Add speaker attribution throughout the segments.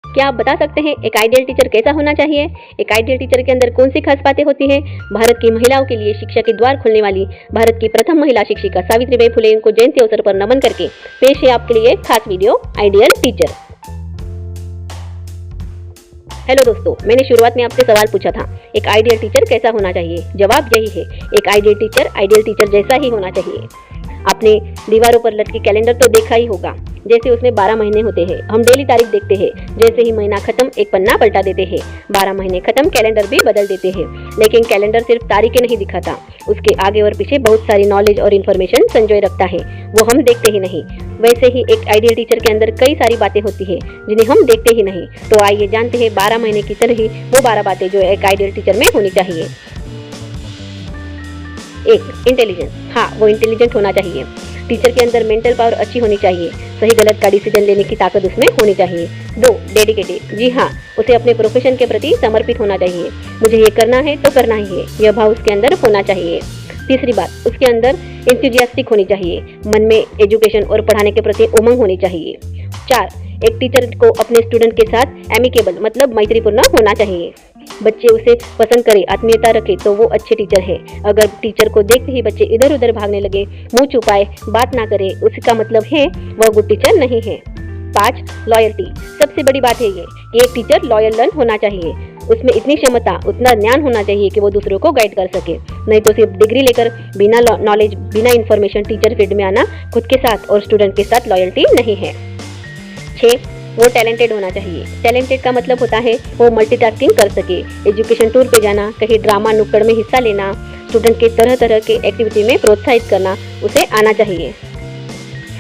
Speaker 1: क्या आप बता सकते हैं एक आइडियल टीचर कैसा होना चाहिए? एक आइडियल टीचर के अंदर कौन सी खास बातें होती हैं? भारत की महिलाओं के लिए शिक्षा के द्वार खोलने वाली भारत की प्रथम महिला शिक्षिका सावित्रीबाई फुले को जयंती अवसर पर नमन करके पेश है आपके लिए खास वीडियो आइडियल टीचर। हेलो दोस्तों, मैंने शुरुआत में आपसे सवाल पूछा था, एक आइडियल टीचर कैसा होना चाहिए? जवाब यही है, एक आइडियल टीचर जैसा ही होना चाहिए। आपने दीवारों पर लटके कैलेंडर तो देखा ही होगा, जैसे उसमें 12 महीने होते हैं। हम डेली तारीख देखते हैं, जैसे ही महीना खत्म एक पन्ना पलटा देते हैं। 12 महीने खत्म कैलेंडर भी बदल देते हैं। लेकिन कैलेंडर सिर्फ तारीखें नहीं दिखाता, उसके आगे और पीछे बहुत सारी नॉलेज और इन्फॉर्मेशन संजोए रखता है, वो हम देखते ही नहीं। वैसे ही एक आइडियल टीचर के अंदर कई सारी बातें होती है जिन्हें हम देखते ही नहीं। तो आइए जानते हैं 12 महीने की तरह ही वो 12 बातें जो एक आइडियल टीचर में होनी चाहिए। 1. इंटेलिजेंस। हाँ, वो इंटेलिजेंट होना चाहिए। टीचर के अंदर मेंटल पावर अच्छी होनी चाहिए, सही गलत का डिसीजन लेने की ताकत उसमें होनी चाहिए। 2. डेडिकेटेड। जी हाँ, उसे अपने प्रोफेशन के प्रति समर्पित होना चाहिए। मुझे ये करना है तो करना ही है, यह भाव उसके अंदर होना चाहिए। तीसरी बात, उसके अंदर एंथुसियास्टिक होनी चाहिए, मन में एजुकेशन और पढ़ाने के प्रति उमंग होनी चाहिए। 4. एक टीचर को अपने स्टूडेंट के साथ एमिकेबल मतलब मैत्रीपूर्ण होना चाहिए। बच्चे उसे पसंद करे, आत्मीयता रखे तो वो अच्छे टीचर है। अगर टीचर को देखते ही बच्चे इधर उधर भागने लगे, मुंह छुपाए, बात ना करे, उसका मतलब है वह गुड टीचर नहीं है। 5. लॉयल्टी। सबसे बड़ी बात है ये कि एक टीचर लॉयल होना चाहिए। उसमें इतनी क्षमता, उतना ज्ञान होना चाहिए कि वो दूसरों को गाइड कर सके। नहीं तो सिर्फ डिग्री लेकर बिना नॉलेज, बिना इन्फॉर्मेशन टीचर फील्ड में आना खुद के साथ और स्टूडेंट के साथ लॉयल्टी नहीं है। 6. वो टैलेंटेड होना चाहिए। टैलेंटेड का मतलब होता है वो मल्टीटास्किंग कर सके, एजुकेशन टूर पे जाना, कहीं ड्रामा नुक्कड़ में हिस्सा लेना, स्टूडेंट के तरह तरह के एक्टिविटी में प्रोत्साहित करना उसे आना चाहिए।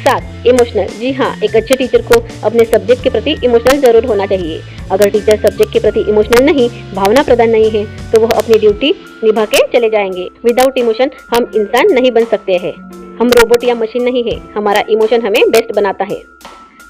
Speaker 1: 7. इमोशनल। जी हाँ, एक अच्छे टीचर को अपने सब्जेक्ट के प्रति इमोशनल जरूर होना चाहिए। अगर टीचर सब्जेक्ट के प्रति इमोशनल नहीं, भावना प्रदान नहीं है, तो वह अपनी ड्यूटी निभा के चले जाएंगे। विदाउट इमोशन हम इंसान नहीं बन सकते हैं, हम रोबोट या मशीन नहीं है, हमारा इमोशन हमें बेस्ट बनाता है।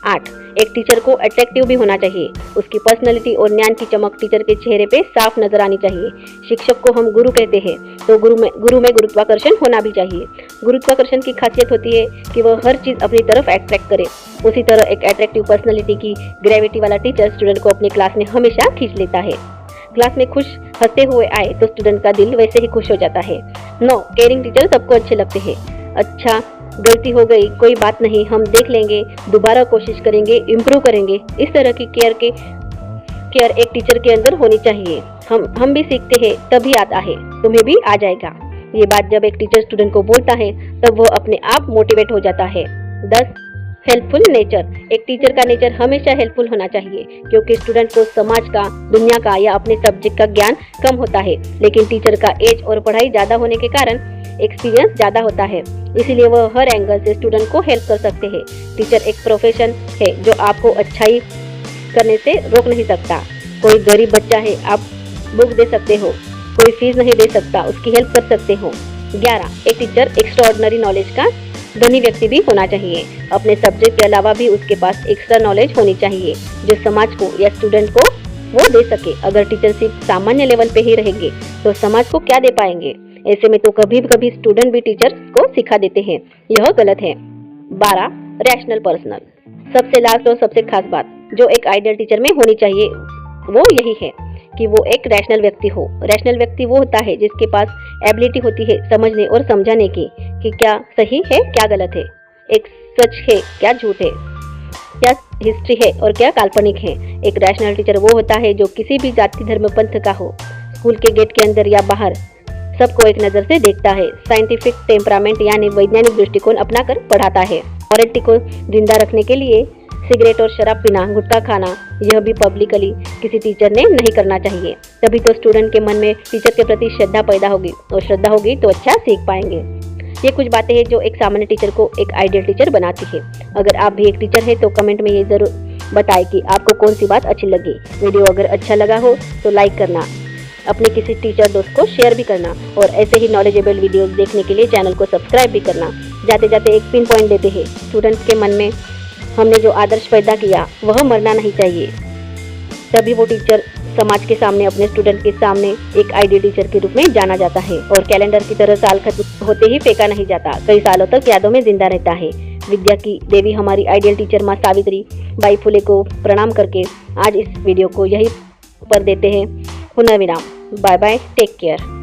Speaker 1: 8. एक टीचर को अट्रैक्टिव भी होना चाहिए। उसकी पर्सनैलिटी और ज्ञान की चमक टीचर के चेहरे पे साफ नजर आनी चाहिए। शिक्षक को हम गुरु कहते हैं, तो गुरु में गुरुत्वाकर्षण होना भी चाहिए। गुरुत्वाकर्षण की खासियत होती है कि वह हर चीज अपनी तरफ अट्रैक्ट करे। उसी तरह एक अट्रैक्टिव पर्सनैलिटी की ग्रेविटी वाला टीचर स्टूडेंट को अपनी क्लास में हमेशा खींच लेता है। क्लास में खुश हंसते हुए आए तो स्टूडेंट का दिल वैसे ही खुश हो जाता है। 9. केयरिंग टीचर सबको अच्छे लगते हैं। अच्छा, गलती हो गई, कोई बात नहीं, हम देख लेंगे, दोबारा कोशिश करेंगे, इम्प्रूव करेंगे, इस तरह की केयर एक टीचर के अंदर होनी चाहिए। हम भी सीखते हैं, तभी आता है, तुम्हें भी आ जाएगा। ये बात जब एक टीचर स्टूडेंट को बोलता है तब वह अपने आप मोटिवेट हो जाता है। 10. Helpful nature. एक टीचर का नेचर हमेशा हेल्पफुल होना चाहिए, क्योंकि स्टूडेंट को समाज का, दुनिया का या अपने सब्जेक्ट का ज्ञान कम होता है, लेकिन टीचर का एज और पढ़ाई ज्यादा होने के कारण एक्सपीरियंस ज्यादा होता है, इसीलिए वह हर एंगल से स्टूडेंट को हेल्प कर सकते हैं। टीचर एक प्रोफेशन है जो आपको अच्छाई करने से रोक नहीं सकता। कोई गरीब बच्चा है, आप बुक दे सकते हो, कोई फीस नहीं दे सकता, उसकी हेल्प कर सकते हो। 11. एक टीचर एक्स्ट्राऑर्डिनरी नॉलेज का धनी व्यक्ति भी होना चाहिए। अपने सब्जेक्ट के अलावा भी उसके पास एक्स्ट्रा नॉलेज होनी चाहिए जो समाज को या स्टूडेंट को वो दे सके। अगर टीचर सिर्फ सामान्य लेवल पे ही रहेंगे तो समाज को क्या दे पाएंगे? ऐसे में तो कभी कभी स्टूडेंट भी टीचर को सिखा देते हैं, यह गलत है। 12. Rational personal. सबसे लास्ट और सबसे खास बात जो एक आइडियल टीचर में होनी चाहिए वो यही है कि वो एक रैशनल व्यक्ति हो। रैशनल व्यक्ति वो होता है जिसके पास एबिलिटी होती है समझने और समझाने की कि क्या सही है क्या गलत है, एक सच है क्या झूठ है, क्या हिस्ट्री है और क्या काल्पनिक है। एक रैशनल टीचर वो होता है जो किसी भी जाति धर्म पंथ का हो, स्कूल के गेट के अंदर या बाहर सबको एक नजर से देखता है, साइंटिफिक टेम्परामेंट यानी वैज्ञानिक दृष्टिकोण अपनाकर पढ़ाता है। मॉरलिटी को जिंदा रखने के लिए सिगरेट और शराब पीना, गुटखा खाना, यह भी पब्लिकली किसी टीचर ने नहीं करना चाहिए। तभी तो स्टूडेंट के मन में टीचर के प्रति श्रद्धा पैदा होगी, और श्रद्धा होगी तो अच्छा सीख पाएंगे। ये कुछ बातें हैं जो एक सामान्य टीचर को एक आइडियल टीचर बनाती है। अगर आप भी एक टीचर है तो कमेंट में ये जरूर बताएं कि आपको कौन सी बात अच्छी लगी। वीडियो अगर अच्छा लगा हो तो लाइक करना, अपने किसी टीचर दोस्त को शेयर भी करना, और ऐसे ही नॉलेजेबल वीडियोस देखने के लिए चैनल को सब्सक्राइब भी करना। जाते जाते एक पिन पॉइंट देते हैं, स्टूडेंट्स के मन में हमने जो आदर्श पैदा किया वह मरना नहीं चाहिए। तभी वो टीचर समाज के सामने, अपने स्टूडेंट के सामने एक आइडियल टीचर के रूप में जाना जाता है, और कैलेंडर की तरह साल खत्म होते ही फेंका नहीं जाता, कई सालों तक यादों में जिंदा रहता है। विद्या की देवी हमारी आइडियल टीचर माँ सावित्री बाई फुले को प्रणाम करके आज इस वीडियो को यहीं पर देते हैं पुनः विराम। Bye bye, take care.